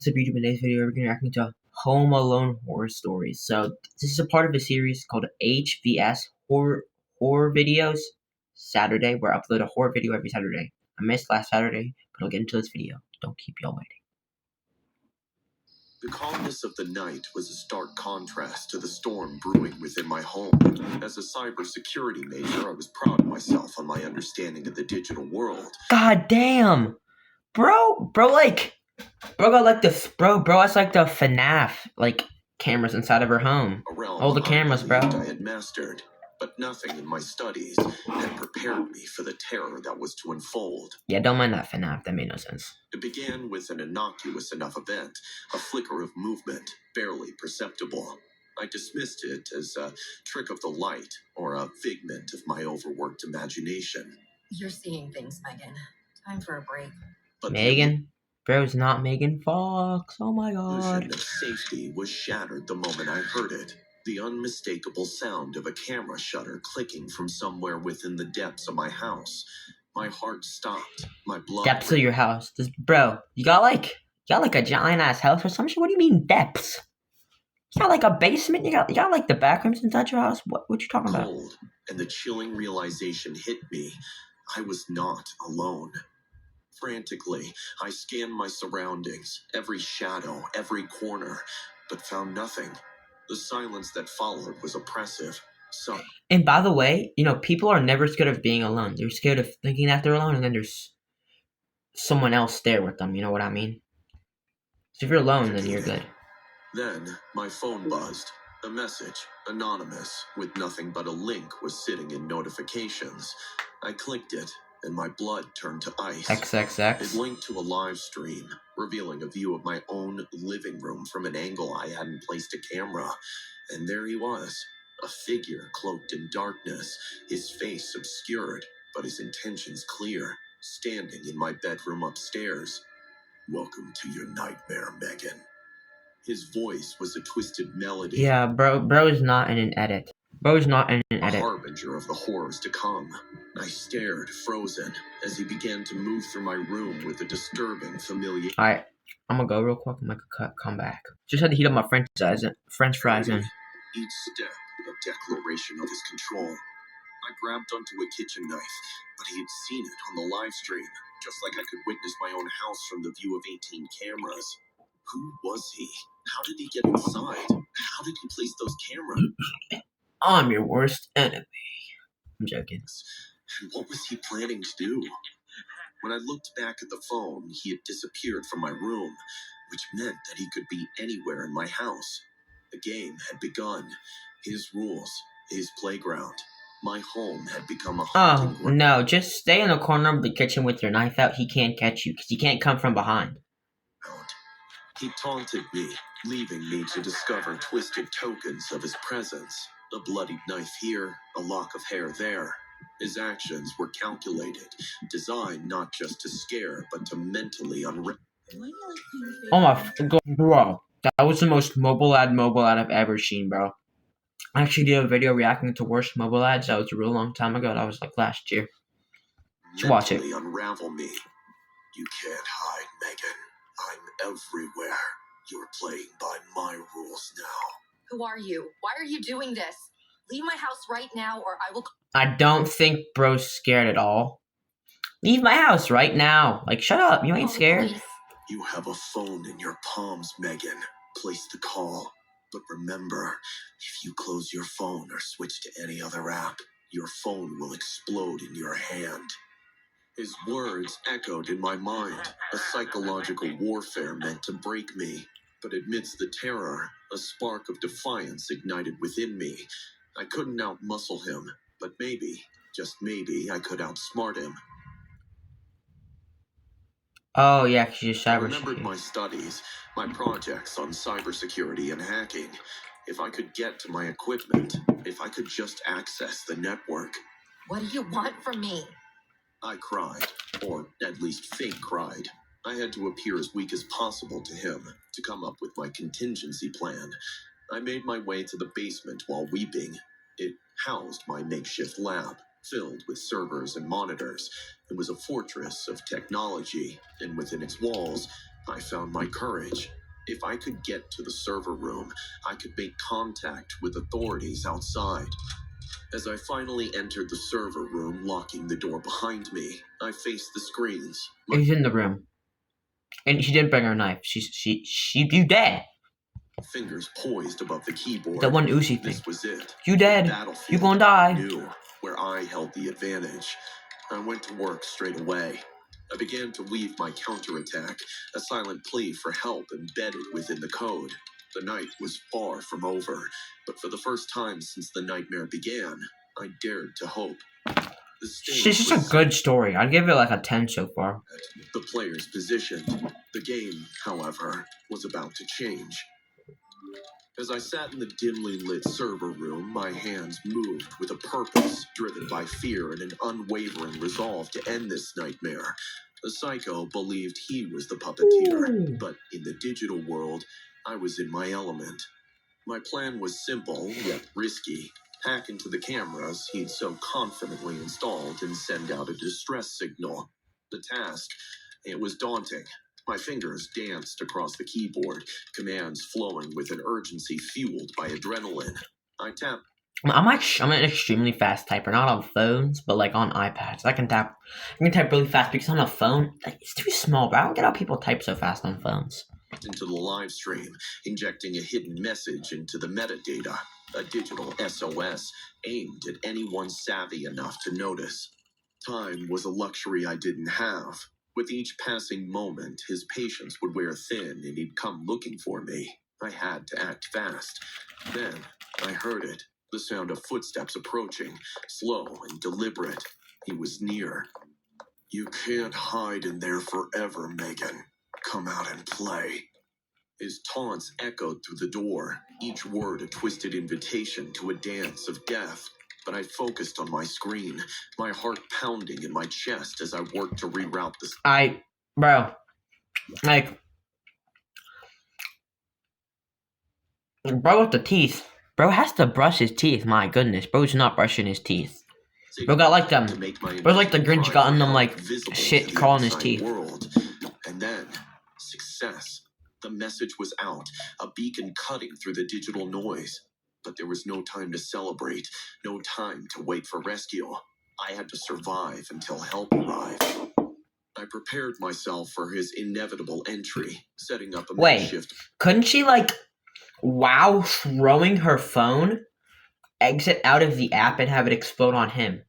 What's up, YouTube? In today's video, we're going to be reacting to Home Alone horror stories. So, this is a part of a series called HVS horror videos Saturday, where I upload a horror video every Saturday. I missed last Saturday, but I'll get into this video. Don't keep y'all waiting. The calmness of the night was a stark contrast to the storm brewing within my home. As a cybersecurity major, I was proud of myself on my understanding of the digital world. God damn! Bro got like the bro has like the FNAF like cameras inside of her home. All the cameras, bro. I had mastered, but nothing in my studies had prepared me for the terror that was to unfold. Yeah, don't mind that FNAF. That made no sense. It began with an innocuous enough event, a flicker of movement, barely perceptible. I dismissed it as a trick of the light or a figment of my overworked imagination. You're seeing things, Megan. Time for a break. But Megan? Bro's not Megan Fox. Oh my god. The illusion of safety was shattered the moment I heard it. The unmistakable sound of a camera shutter clicking from somewhere within the depths of my house. My heart stopped. My blood. Depths of your house. Bro, you got like a giant ass house or some shit? What do you mean depths? You got like a basement? You got like the back rooms inside your house? What you talking about? Cold, and the chilling realization hit me. I was not alone. Frantically, I scanned my surroundings, every shadow, every corner, but found nothing. The silence that followed was oppressive. And by the way, you know, people are never scared of being alone. They're scared of thinking that they're alone, and then there's someone else there with them. You know what I mean? So if you're alone, then you're good. Then my phone buzzed. A message, anonymous, with nothing but a link, was sitting in notifications. I clicked it, and my blood turned to ice. XXX. It linked to a live stream, revealing a view of my own living room from an angle I hadn't placed a camera. And there he was, a figure cloaked in darkness, his face obscured, but his intentions clear, standing in my bedroom upstairs. "Welcome to your nightmare, Megan." His voice was a twisted melody. Yeah, bro is not in an edit. Bro's not in an edit. A harbinger of the horrors to come. I stared, frozen, as he began to move through my room with a disturbing familiarity. Alright, I'm gonna go real quick. I'm gonna come back. Just had to heat up my French fries in. Each step a declaration of his control. I grabbed onto a kitchen knife, but he had seen it on the live stream, just like I could witness my own house from the view of 18 cameras. Who was he? How did he get inside? How did he place those cameras? I'm your worst enemy. I'm joking. And what was he planning to do? When I looked back at the phone, he had disappeared from my room, which meant that he could be anywhere in my house. The game had begun. His rules, his playground. My home had become a haunting ground. No, just stay in the corner of the kitchen with your knife out. He can't catch you, because he can't come from behind. He taunted me, leaving me to discover twisted tokens of his presence. A bloodied knife here, a lock of hair there. His actions were calculated, designed not just to scare, but to mentally unravel. Oh my god, bro. That was the most mobile ad I've ever seen, bro. I actually did a video reacting to worst mobile ads. That was a real long time ago. That was like last year. Just watch it. Unravel me. You can't hide, Megan. I'm everywhere. You're playing by my rules now. Who are you? Why are you doing this? Leave my house right now or I will... I don't think bro's scared at all. Leave my house right now. Like, shut up. You ain't scared. Please. You have a phone in your palms, Megan. Place the call. But remember, if you close your phone or switch to any other app, your phone will explode in your hand. His words echoed in my mind, a psychological warfare meant to break me. But amidst the terror, a spark of defiance ignited within me. I couldn't outmuscle him, but maybe, just maybe, I could outsmart him. Oh, yeah, because you're I remembered cybersecurity. my studies, my projects on cybersecurity and hacking. If I could get to my equipment, if I could just access the network. What do you want from me? I cried, or at least fake cried. I had to appear as weak as possible to him, to come up with my contingency plan. I made my way to the basement while weeping. It housed my makeshift lab, filled with servers and monitors. It was a fortress of technology, and within its walls, I found my courage. If I could get to the server room, I could make contact with authorities outside. As I finally entered the server room, locking the door behind me, I faced the screens. He's in the room. And she didn't bring her knife. You dead. Fingers poised above the keyboard. That one Uzi thing. This was it. You dead. You gonna die. Knew where I held the advantage. I went to work straight away. I began to weave my counterattack, a silent plea for help embedded within the code. The night was far from over, but for the first time since the nightmare began, I dared to hope. This is a good story. I'd give it like a 10 so far. The players positioned. The game, however, was about to change. As I sat in the dimly lit server room, my hands moved with a purpose, driven by fear and an unwavering resolve to end this nightmare. The psycho believed he was the puppeteer, but in the digital world, I was in my element. My plan was simple, yet risky. Hack into the cameras he'd so confidently installed and send out a distress signal. The task, it was daunting. My fingers danced across the keyboard, commands flowing with an urgency fueled by adrenaline. I tapped. I'm an extremely fast typer, not on phones, but like on iPads. I can type really fast because on a phone, like, it's too small. But I don't get how people type so fast on phones. Into the live stream, injecting a hidden message into the metadata, a digital SOS aimed at anyone savvy enough to notice. Time was a luxury I didn't have. With each passing moment, his patience would wear thin and he'd come looking for me. I had to act fast. Then, I heard it, the sound of footsteps approaching, slow and deliberate. He was near. You can't hide in there forever, Megan. Come out and play. His taunts echoed through the door, each word a twisted invitation to a dance of death. But I focused on my screen, my heart pounding in my chest as I worked to reroute the... Bro with the teeth. Bro has to brush his teeth, my goodness. Bro's not brushing his teeth. Bro got like them. Bro's like the Grinch gotten them like shit crawling his teeth. World. And then, success. The message was out, a beacon cutting through the digital noise. But there was no time to celebrate, no time to wait for rescue. I had to survive until help arrived. I prepared myself for his inevitable entry, setting up a makeshift... Couldn't she, like, while throwing her phone, exit out of the app and have it explode on him?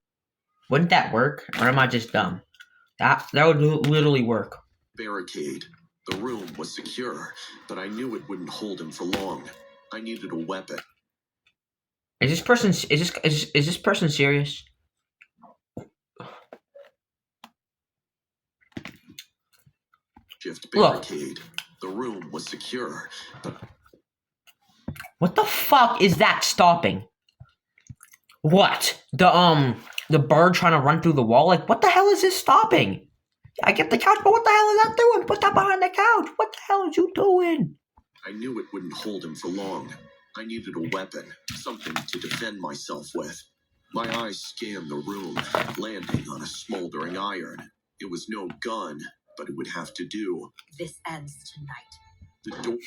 Wouldn't that work? Or am I just dumb? That would literally work. Barricade. The room was secure, but I knew it wouldn't hold him for long. I needed a weapon. Is this person serious? Shift barricade. The room was secure, but... What the fuck is that stopping? What? The bird trying to run through the wall? Like, what the hell is this stopping? I get the couch, but what the hell is that doing? Put that behind the couch. What the hell is you doing? I knew it wouldn't hold him for long. I needed a weapon, something to defend myself with. My eyes scanned the room, landing on a smoldering iron. It was no gun, but it would have to do. This ends tonight. The door...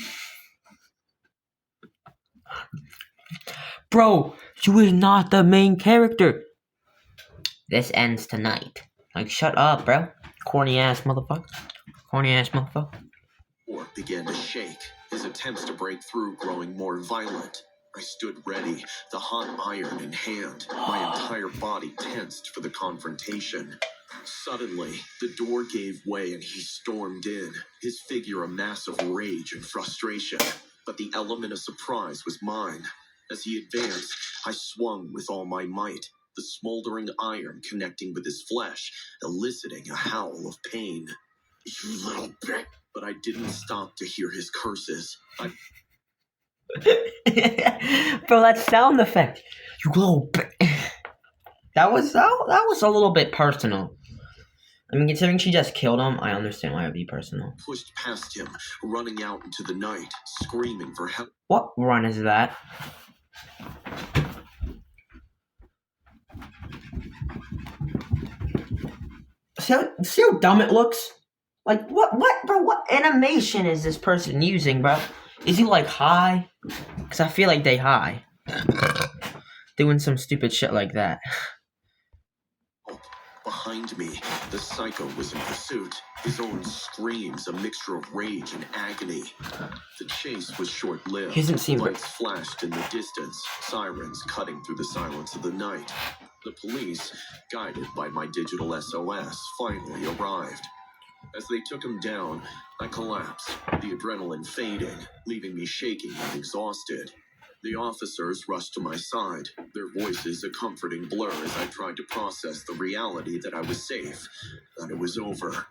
Bro, you is not the main character. This ends tonight. Like, shut up, bro. Corny ass motherfucker. Corny ass motherfucker. Or began to shake, his attempts to break through growing more violent. I stood ready, the hot iron in hand, my entire body tensed for the confrontation. Suddenly, the door gave way and he stormed in, his figure a mass of rage and frustration. But the element of surprise was mine. As he advanced, I swung with all my might, the smoldering iron connecting with his flesh, eliciting a howl of pain. You little bitch! But I didn't stop to hear his curses. Bro, that sound effect. You little bitch. That was a little bit personal. I mean, considering she just killed him, I understand why it would be personal. Pushed past him, running out into the night, screaming for help. What run is that? See how dumb it looks? Like, what, bro? What animation is this person using, bro? Is he like high? Because I feel like they high. Doing some stupid shit like that. Behind me, the psycho was in pursuit. His own screams, a mixture of rage and agony. The chase was short-lived. He hasn't seen Lights flashed in the distance, sirens cutting through the silence of the night. The police, guided by my digital SOS, finally arrived. As they took him down, I collapsed, the adrenaline fading, leaving me shaking and exhausted. The officers rushed to my side, their voices a comforting blur as I tried to process the reality that I was safe, that it was over.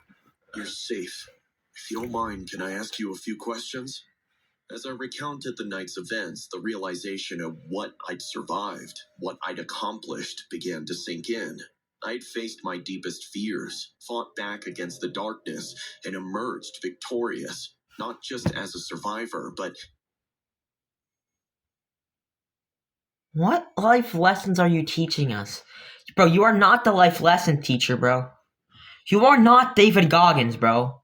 You're safe. If you don't mind, can I ask you a few questions? As I recounted the night's events, the realization of what I'd survived, what I'd accomplished, began to sink in. I'd faced my deepest fears, fought back against the darkness, and emerged victorious, not just as a survivor, but What life lessons are you teaching us? Bro, you are not the life lesson teacher, bro. You are not David Goggins, bro.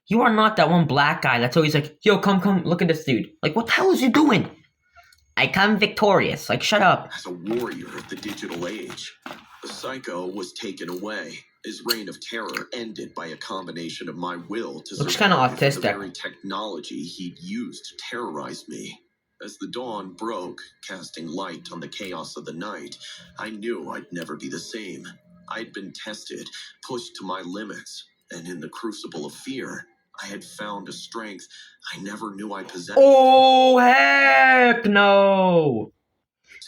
You are not that one black guy that's always like, yo, come, look at this dude. Like, what the hell is you doing? I come victorious. Like, shut up. as a warrior of the digital age. The psycho was taken away. His reign of terror ended by a combination of my will to Looks kinda survive and the autistic. very technology he'd used to terrorize me. As the dawn broke, casting light on the chaos of the night, I knew I'd never be the same. I'd been tested, pushed to my limits, and in the crucible of fear, I had found a strength I never knew I possessed. Oh, heck no.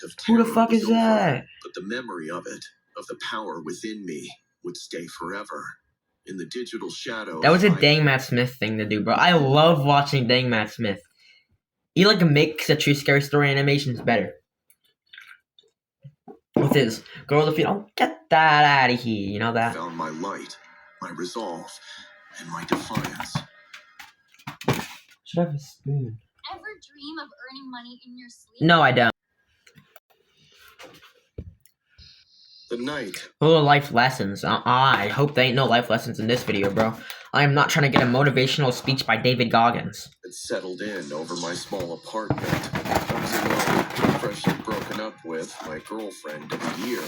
Of Who the terror fuck was is over, that? but the memory of it, of the power within me, would stay forever. In the digital shadows, That was a dang Matt Smith thing to do, bro. I love watching dang Matt Smith. He like makes a true scary story animations better. With his girl if you don't get that out of here, you know I that? found my light, my resolve, and my defiance. Should have a spoon. Ever dream of earning money in your sleep? No, I don't. The night Oh, life lessons. I hope there ain't no life lessons in this video, bro. I am not trying to get a motivational speech by David Goggins. had settled in over my small apartment. I was alone, freshly broken up with my girlfriend of a year,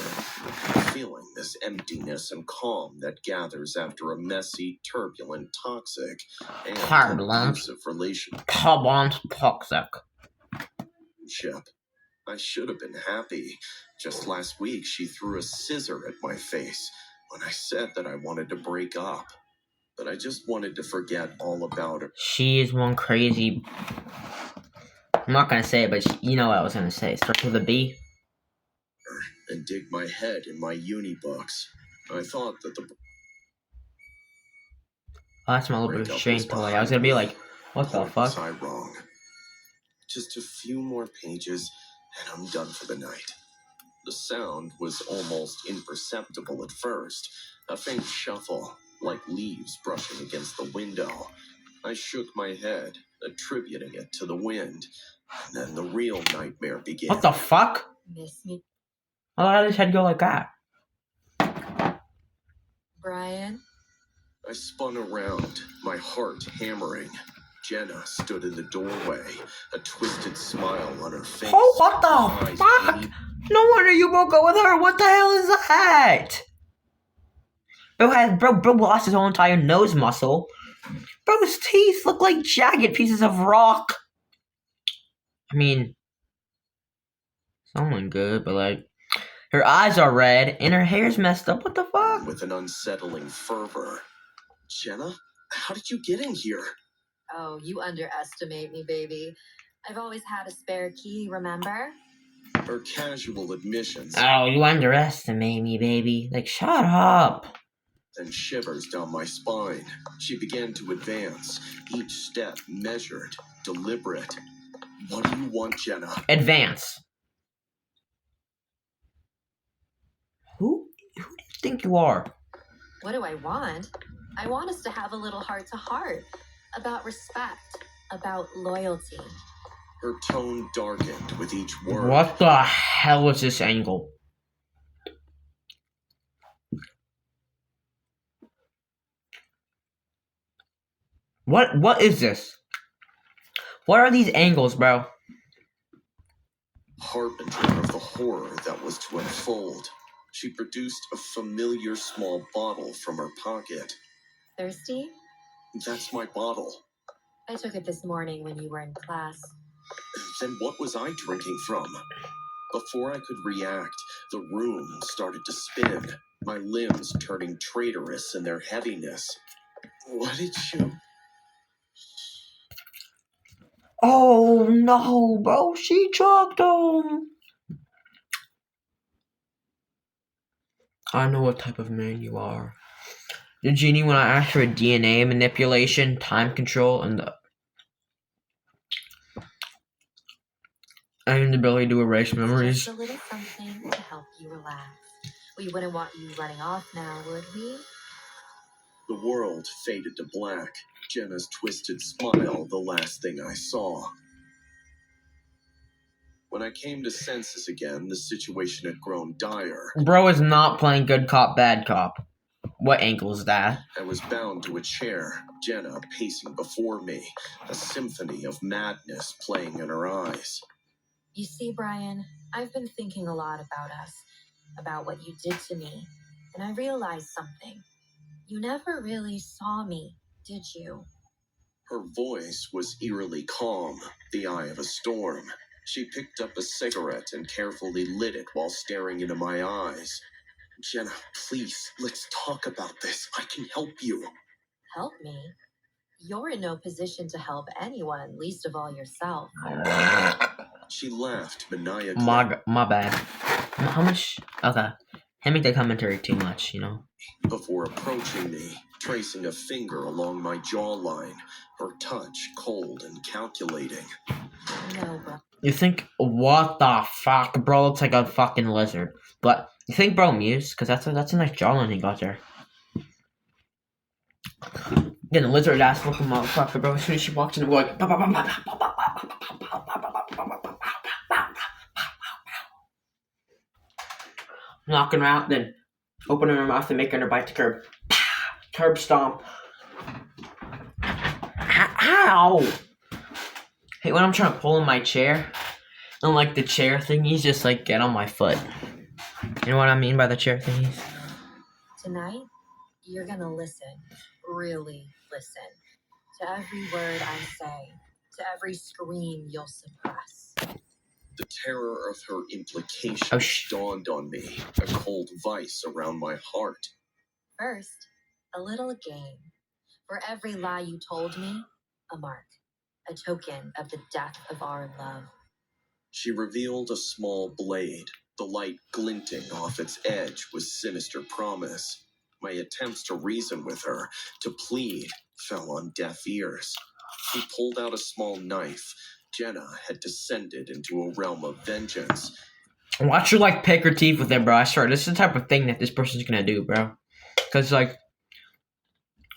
feeling this emptiness and calm that gathers after a messy, turbulent, toxic, and abusive relationship. Toxic. I should have been happy. Just last week, she threw a scissor at my face when I said that I wanted to break up, that I just wanted to forget all about her. She is one crazy. I'm not gonna say it, but you know what I was gonna say. It starts with a B. And dig my head in my uni books. I thought that the Oh, that's my little bit of breakup shame was toy. I was gonna be behind like, what the me. Was fuck? I wrong? Just a few more pages, and I'm done for the night. The sound was almost imperceptible at first, a faint shuffle, like leaves brushing against the window. I shook my head, attributing it to the wind, and then the real nightmare began. What the fuck? Miss me, How did his head go like that? Brian? I spun around, my heart hammering. Jenna stood in the doorway, a twisted smile on her face. Oh, what the Eyes fuck? gleaming. No wonder you broke up with her. What the hell is that? Bro lost his whole entire nose muscle. Bro's teeth look like jagged pieces of rock. I mean, someone good, but like, her eyes are red and her hair's messed up. What the fuck? With an unsettling fervor. Jenna, how did you get in here? Oh, you underestimate me, baby. I've always had a spare key, remember? Her casual admissions Oh, you underestimate me, baby. Like, shut up. sent shivers down my spine. She began to advance, each step measured, deliberate. What do you want, Jenna? Advance. Who do you think you are? What do I want? I want us to have a little heart to heart about respect, about loyalty. Her tone darkened with each word. What the hell is this angle? What is this? What are these angles, bro? Harbinger of the horror that was to unfold. She produced a familiar small bottle from her pocket. Thirsty? That's my bottle. I took it this morning when you were in class. Then what was I drinking from? Before I could react, the room started to spin, my limbs turning traitorous in their heaviness. What did you... Oh no, bro, she chugged him. I know what type of man you are. The genie, when I asked for DNA manipulation, time control, and the ability to erase memories. Just a little something to help you relax. We wouldn't want you running off now, would we? The world faded to black. Jenna's twisted smile, the last thing I saw. When I came to senses again, the situation had grown dire. Bro is not playing good cop, bad cop. What angle is that? I was bound to a chair, Jenna pacing before me, a symphony of madness playing in her eyes. You see, Brian, I've been thinking a lot about us, about what you did to me, and I realized something. You never really saw me, did you? Her voice was eerily calm, the eye of a storm. She picked up a cigarette and carefully lit it while staring into my eyes. Jenna, please, let's talk about this. I can help you. Help me? You're in no position to help anyone, least of all yourself. She laughed maniacally. My bad. How much? Okay. I make the commentary too much, you know? Before approaching me, tracing a finger along my jawline, her touch cold and calculating. No, bro. You think, what the fuck? Bro looks like a fucking lizard. But you think bro Muse? Because that's a nice jawline he got there. Then the lizard ass looking motherfucker, bro. As soon as she walks in, I'm going. Knocking her out, then opening her mouth and making her bite the curb. Curb stomp. Ow! Hey, when I'm trying to pull in my chair, and like the chair thingies just like get on my foot. You know what I mean by the chair thingies? Tonight, you're gonna listen, really listen, to every word I say, to every scream you'll suppress. The terror of her implications dawned on me, a cold vice around my heart. First, a little game. For every lie you told me, a mark, a token of the death of our love. She revealed a small blade, the light glinting off its edge with sinister promise. My attempts to reason with her, to plead, fell on deaf ears. She pulled out a small knife. Jenna had descended into a realm of vengeance. Watch her like pick her teeth with it, bro. I swear, this is the type of thing that this person's gonna do, bro. Cause like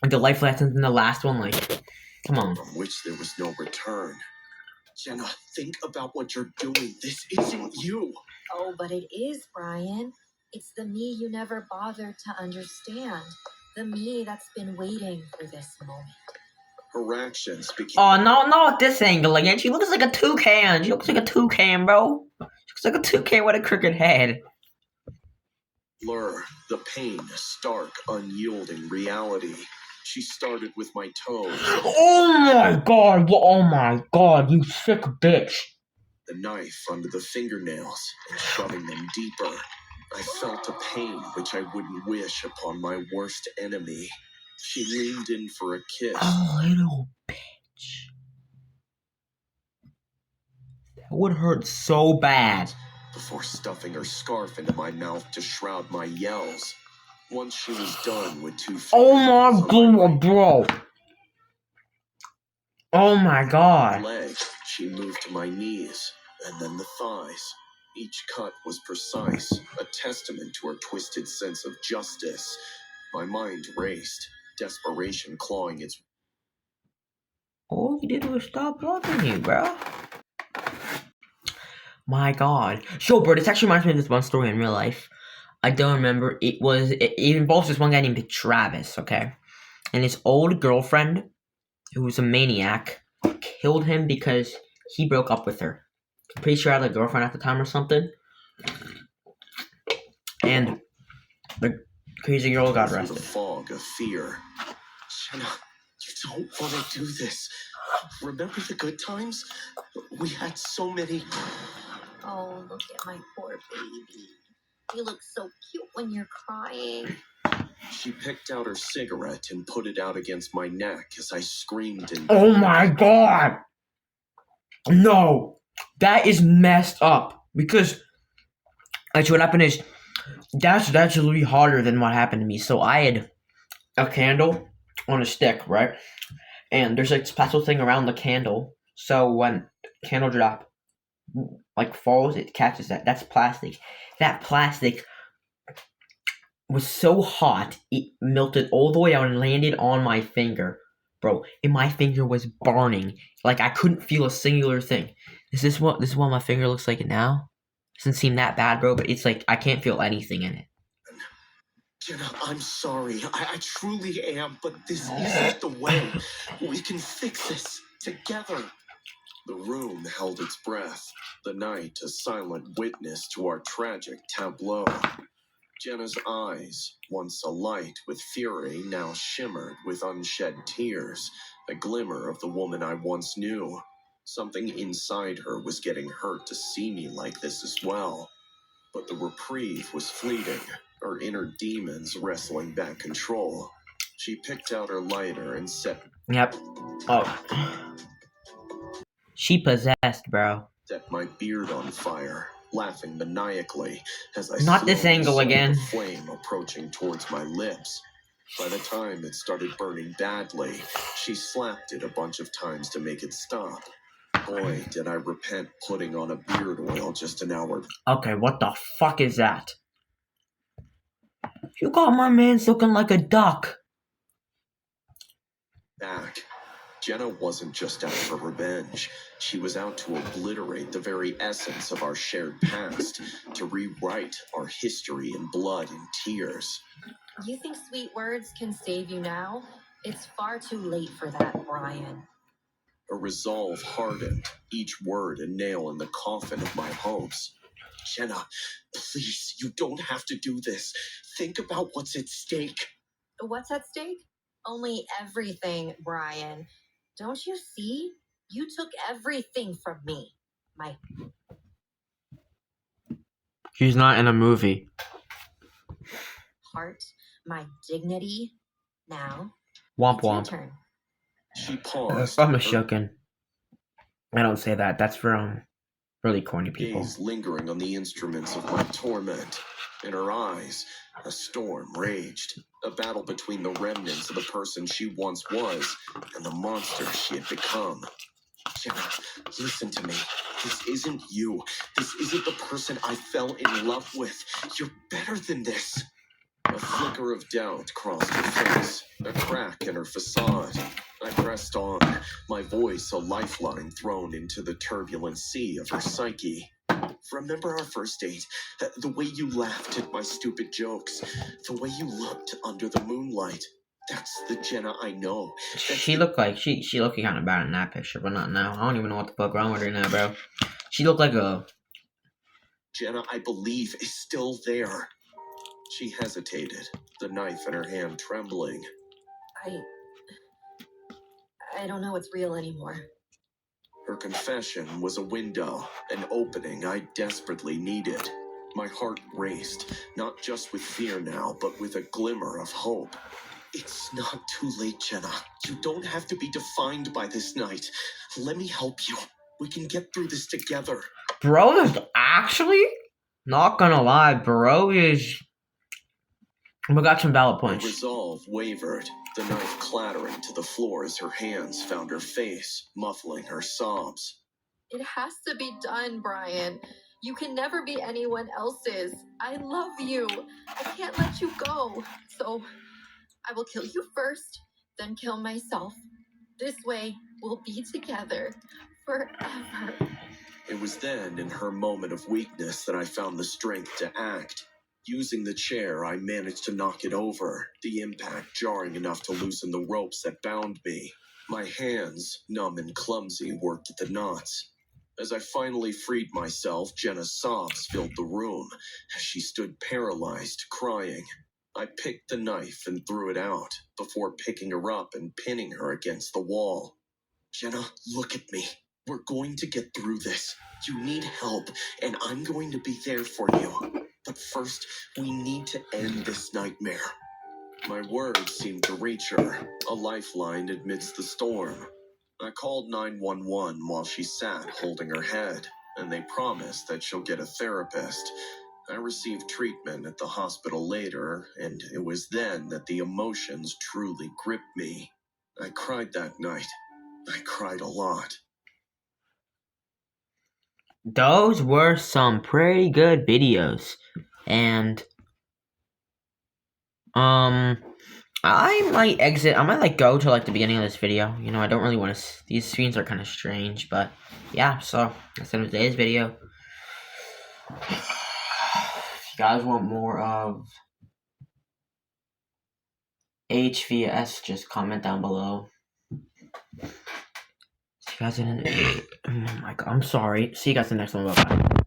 the life lessons in the last one, like, come on. From which there was no return. Jenna, think about what you're doing. This isn't you. Oh, but it is, Brian. It's the me you never bothered to understand. The me that's been waiting for this moment. Her actions became... Oh, no, not this angle again. She looks like a toucan. She looks like a toucan, bro. She looks like a toucan with a crooked head. Blur, the pain, stark, unyielding reality. She started with my toes. Oh my god, oh my god, you sick bitch. The knife under the fingernails and shoving them deeper. I felt a pain which I wouldn't wish upon my worst enemy. She leaned in for a kiss. Oh, little bitch. That would hurt so bad. Before stuffing her scarf into my mouth to shroud my yells. Once she was done with 2 fingers. Oh my god, bro. Oh my god. Leg, she moved to my knees, and then the thighs. Each cut was precise, a testament to her twisted sense of justice. My mind raced, desperation clawing its... All you did was stop loving you, bro. My god. Sure, bro, this actually reminds me of this one story in real life. I don't remember. It involves this one guy named Travis, okay? And his old girlfriend who was a maniac, killed him because he broke up with her. I'm pretty sure I had a girlfriend at the time or something. And the crazy girl got Through the arrested. fog of fear. Jenna, you don't want to do this. Remember the good times? We had so many. Oh, look at my poor baby. You look so cute when you're crying. She picked out her cigarette and put it out against my neck as I screamed in Oh pain. my god! No! That is messed up. Because actually what happened is that's literally harder than what happened to me. So I had a candle on a stick, right? And there's like a special thing around the candle. So when candle drop like falls, it catches that. That's plastic. That plastic was so hot it melted all the way out and landed on my finger, bro. And my finger was burning. Like I couldn't feel a singular thing. This is what my finger looks like now. Doesn't seem that bad, bro, but it's like I can't feel anything in it. Jenna, I'm sorry. I truly am, but this isn't the way. We can fix this together. The room held its breath, the night a silent witness to our tragic tableau. Jenna's eyes, once alight with fury, now shimmered with unshed tears, a glimmer of the woman I once knew. Something inside her was getting hurt to see me like this as well. But the reprieve was fleeting, her inner demons wrestling back control. She picked out her lighter and set Yep. Oh. She possessed, bro. my beard on fire, laughing maniacally as I Not this slowly angle saw again. the flame approaching towards my lips. By the time it started burning badly, she slapped it a bunch of times to make it stop. Boy, did I repent putting on a beard oil just an hour Okay, what the fuck is that? You got my man's looking like a duck. back. Jenna wasn't just out for revenge. She was out to obliterate the very essence of our shared past, to rewrite our history in blood and tears. You think sweet words can save you now? It's far too late for that, Brian. Her resolve hardened, each word a nail in the coffin of my hopes. Jenna, please, you don't have to do this. Think about what's at stake. What's at stake? Only everything, Brian. Don't you see? You took everything from me. My She's not in a movie. heart, my dignity. Now, Womp it's your womp. turn. She paused. I'm a her shooken. I don't say that. That's for really corny people. gaze lingering on the instruments of my torment. In her eyes, a storm raged. A battle between the remnants of the person she once was and the monster she had become. Jenna, listen to me. This isn't you. This isn't the person I fell in love with. You're better than this. A flicker of doubt crossed her face, a crack in her facade. I pressed on, my voice a lifeline thrown into the turbulent sea of her psyche. Remember our first date? The way you laughed at my stupid jokes, the way you looked under the moonlight. That's the Jenna I know. She looked like she looked kind of bad in that picture, but not now. I don't even know what the fuck wrong with her now, bro. She looked like a Jenna I believe is still there. She hesitated, the knife in her hand trembling. I don't know what's real anymore. Her confession was a window, an opening I desperately needed. My heart raced, not just with fear now, but with a glimmer of hope. It's not too late, Jenna. You don't have to be defined by this night. Let me help you. We can get through this together. bro. Is actually not gonna lie, bro. We got some valid Her points. resolve wavered, the knife clattering to the floor as her hands found her face, muffling her sobs. It has to be done, Brian. You can never be anyone else's. I love you. I can't let you go. So I will kill you first, then kill myself. This way, we'll be together forever. It was then, in her moment of weakness, that I found the strength to act. Using the chair, I managed to knock it over, the impact jarring enough to loosen the ropes that bound me. My hands, numb and clumsy, worked at the knots. As I finally freed myself, Jenna's sobs filled the room as she stood paralyzed, crying. I picked the knife and threw it out before picking her up and pinning her against the wall. Jenna, look at me. We're going to get through this. You need help, and I'm going to be there for you. But first, we need to end this nightmare. My words seemed to reach her, a lifeline amidst the storm. I called 911 while she sat holding her head, and they promised that she'll get a therapist. I received treatment at the hospital later, and it was then that the emotions truly gripped me. I cried that night. I cried a lot. Those were some pretty good videos. And I might exit. I might go to the beginning of this video. I don't really want to. These screens are kind of strange, but yeah. So that's the end of today's video. If you guys want more of HVS, just comment down below. See you guys in. Oh my god, I'm sorry. See you guys in the next one. Bye bye.